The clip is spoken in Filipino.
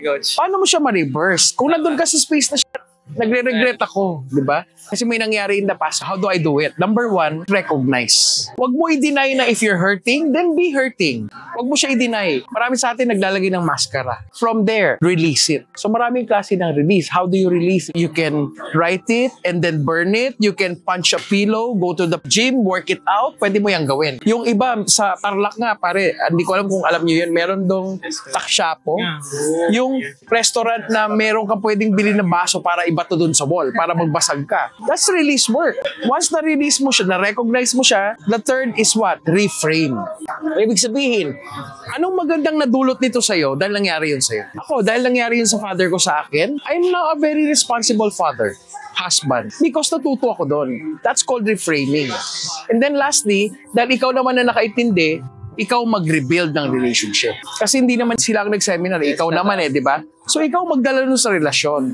Paano mo siya ma-reverse? Kung nandun ka sa space na siya, nagre-regret ako, di ba? Kasi may nangyari in the past. How do I do it? Number one, recognize. Huwag mo i-deny na if you're hurting, then be hurting. Huwag mo siya i-deny. Marami sa atin naglalagay ng maskara. From there, release it. So maraming klase ng release. How do you release? You can write it and then burn it. You can punch a pillow, go to the gym, work it out. Pwede mo yung gawin. Yung iba, sa Tarlac nga, pare, hindi ko alam kung alam nyo yun, meron dong takshapo. Yung restaurant na meron ka pwedeng bilhin na baso para ibato dun sa wall, para magbasag ka. That's release work. Once na-release mo siya, na-recognize mo siya, the third is what? Reframe. Ibig sabihin, anong magandang nadulot nito sa'yo dahil nangyari yun sa'yo? Ako, dahil nangyari yun sa father ko sa akin, I'm now a very responsible father, husband, because natuto ako doon. That's called reframing. And then lastly, dahil ikaw naman na nakaintindi, ikaw mag-rebuild ng relationship. Kasi hindi naman sila ang nag-seminar, ikaw naman di ba? So ikaw magdala nun sa relasyon.